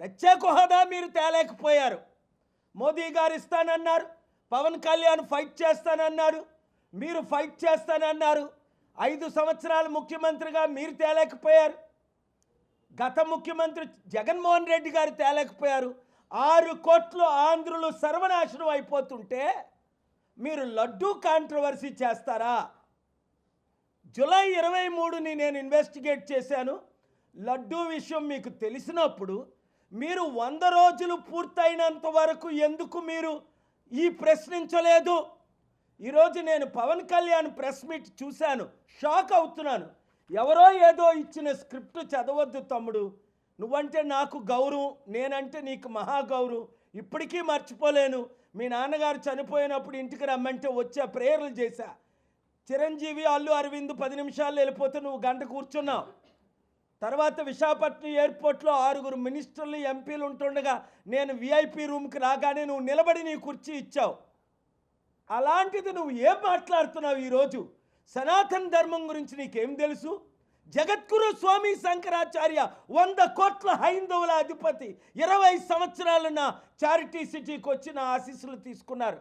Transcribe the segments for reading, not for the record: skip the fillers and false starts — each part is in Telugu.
ప్రత్యేక హోదా మీరు తేలేకపోయారు. మోదీ గారు ఇస్తానన్నారు, పవన్ కళ్యాణ్ ఫైట్ చేస్తానన్నాడు, మీరు ఫైట్ చేస్తానన్నారు. 5 సంవత్సరాలు ముఖ్యమంత్రిగా మీరు తేలేకపోయారు. గత ముఖ్యమంత్రి జగన్మోహన్ రెడ్డి గారు తేలేకపోయారు. 6 కోట్లు ఆంధ్రులు సర్వనాశనం అయిపోతుంటే మీరు లడ్డూ కాంట్రవర్సీ చేస్తారా? జూలై 23ని నేను ఇన్వెస్టిగేట్ చేశాను. లడ్డూ విషయం మీకు తెలిసినప్పుడు మీరు 100 రోజులు పూర్తయినంత వరకు ఎందుకు మీరు ఈ ప్రశ్నించలేదు? ఈరోజు నేను పవన్ కళ్యాణ్ ప్రెస్ మీట్ చూశాను, షాక్ అవుతున్నాను. ఎవరో ఏదో ఇచ్చిన స్క్రిప్ట్ చదవద్దు తమ్ముడు, నువ్వంటే నాకు గౌరవం, నేనంటే నీకు మహా గౌరవం, ఇప్పటికీ మర్చిపోలేను. మీ నాన్నగారు చనిపోయినప్పుడు ఇంటికి రమ్మంటే వచ్చా, ప్రేయర్లు చేశా. చిరంజీవి అల్లు అరవింద్ 10 నిమిషాల్లో వెళ్ళిపోతే నువ్వు గంట కూర్చున్నావు. తర్వాత విశాఖపట్నం ఎయిర్పోర్ట్లో 6 మినిస్టర్లు ఎంపీలు ఉంటుండగా నేను విఐపి రూమ్కి రాగానే నువ్వు నిలబడి నీ కుర్చీ ఇచ్చావు. అలాంటిది నువ్వు ఏం మాట్లాడుతున్నావు ఈరోజు? సనాతన ధర్మం గురించి నీకేం తెలుసు? జగద్గురు స్వామి శంకరాచార్య 100 కోట్ల హైందవుల అధిపతి 20 సంవత్సరాలు నా చారిటీ సిటీకి వచ్చిన ఆశీస్సులు తీసుకున్నారు.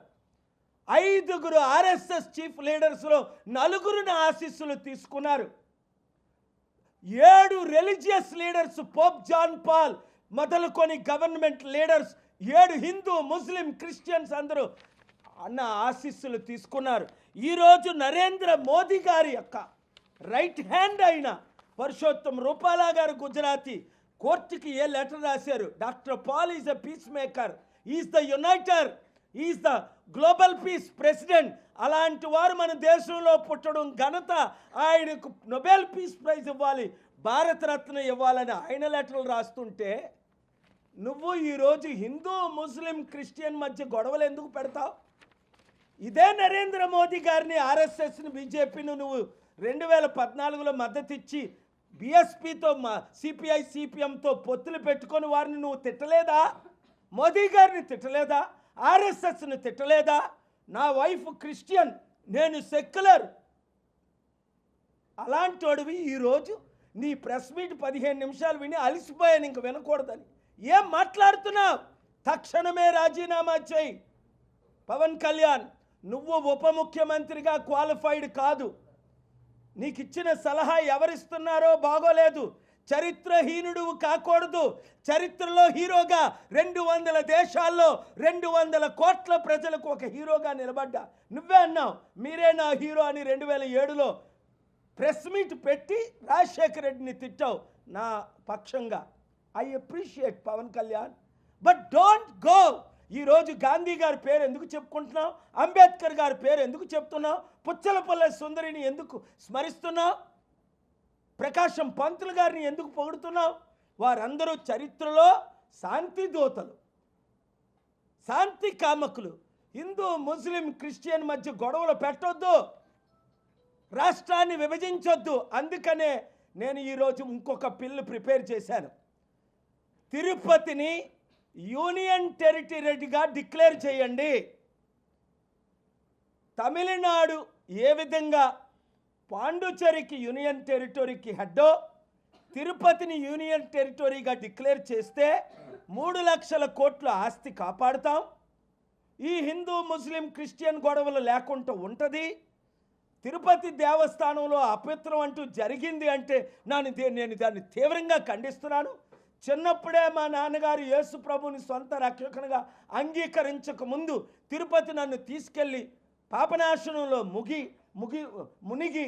5 ఆర్ఎస్ఎస్ చీఫ్ లీడర్స్లో 4 ఆశీస్సులు తీసుకున్నారు. 7 religious leaders, Pope John Paul మొదలుకొని government leaders, 7 Hindu Muslim Christians అందరూ అన్న ఆశీస్సులు తీసుకున్నారు. ఈరోజు నరేంద్ర మోదీ గారి యొక్క రైట్ హ్యాండ్ అయిన పరుషోత్తం రూపాలా గారు గుజరాతీ కోర్టుకి ఏ లెటర్ రాశారు? Doctor Paul is the peacemaker, is the uniter, is the global peace president. అలాంటి వారు మన దేశంలో పుట్టడం ఘనత, ఆయనకు నోబెల్ పీస్ ప్రైజ్ ఇవ్వాలి, భారతరత్న ఇవ్వాలని ఆయన లెటర్లు రాస్తుంటే నువ్వు ఈరోజు హిందూ ముస్లిం క్రిస్టియన్ మధ్య గొడవలు ఎందుకు పెడతావు? ఇదే నరేంద్ర మోదీ గారిని, ఆర్ఎస్ఎస్ని, బీజేపీని నువ్వు 2014లో మద్దతు ఇచ్చి బీఎస్పీతో సిపిఐ సిపిఎంతో పొత్తులు పెట్టుకొని వారిని నువ్వు తిట్టలేదా? మోదీ గారిని తిట్టలేదా? ఆర్ఎస్ఎస్ని తిట్టలేదా? నా వైఫ్ క్రిస్టియన్, నేను సెక్యులర్. అలాంటి వాడివి ఈరోజు నీ ప్రెస్ మీట్ 15 నిమిషాలు విని అలసిపోయాను, ఇంక వినకూడదని. ఏం మాట్లాడుతున్నావు? తక్షణమే రాజీనామా చేయి. పవన్ కళ్యాణ్, నువ్వు ఉప ముఖ్యమంత్రిగా క్వాలిఫైడ్ కాదు. నీకు ఇచ్చిన సలహా ఎవరిస్తున్నారో బాగోలేదు. చరిత్రహీనుడు కాకూడదు. చరిత్రలో హీరోగా 200 దేశాల్లో 200 కోట్ల ప్రజలకు ఒక హీరోగా నిలబడ్డా. నువ్వే అన్నావు మీరే నా హీరో అని 2007లో ప్రెస్ మీట్ పెట్టి రాజశేఖర రెడ్డిని తిట్టావు నా పక్షంగా. I appreciate Pawan Kalyan, but don't go. ఈరోజు గాంధీ గారి పేరు ఎందుకు చెప్పుకుంటున్నావు? అంబేద్కర్ గారి పేరు ఎందుకు చెప్తున్నావు? పుచ్చలపల్లె సుందరిని ఎందుకు స్మరిస్తున్నావు? ప్రకాశం పంతులు గారిని ఎందుకు పొగుడుతున్నావు? వారందరూ చరిత్రలో శాంతి దూతలు, శాంతి కామకులు. హిందూ ముస్లిం క్రిస్టియన్ మధ్య గొడవలు పెట్టొద్దు, రాష్ట్రాన్ని విభజించొద్దు. అందుకనే నేను ఈరోజు ఇంకొక బిల్లు ప్రిపేర్ చేశాను. తిరుపతిని యూనియన్ టెరిటరీగా డిక్లేర్ చేయండి. తమిళనాడు ఏ విధంగా పాండుచేరికి యూనియన్ టెరిటరీకి హెడ్డో, తిరుపతిని యూనియన్ టెరిటరీగా డిక్లేర్ చేస్తే 3 లక్షల కోట్ల ఆస్తి కాపాడుతాం. ఈ హిందూ ముస్లిం క్రిస్టియన్ గొడవలు లేకుండా ఉంటుంది. తిరుపతి దేవస్థానంలో అపవిత్రం అంటూ జరిగింది అంటే నేను దాన్ని తీవ్రంగా ఖండిస్తున్నాను. చిన్నప్పుడే మా నాన్నగారు యేసు ప్రభుని సొంత రక్షకునిగా అంగీకరించక ముందు తిరుపతి నన్ను తీసుకెళ్ళి పాపనాశనంలో మునిగి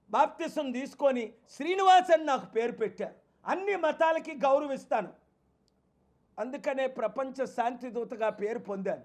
బాప్తిసం తీసుకొని శ్రీనివాస్ అని నాకు పేరు పెట్టారు. అన్ని మతాలకి గౌరవిస్తాను, అందుకనే ప్రపంచ శాంతి దూతగా పేరు పొందాను.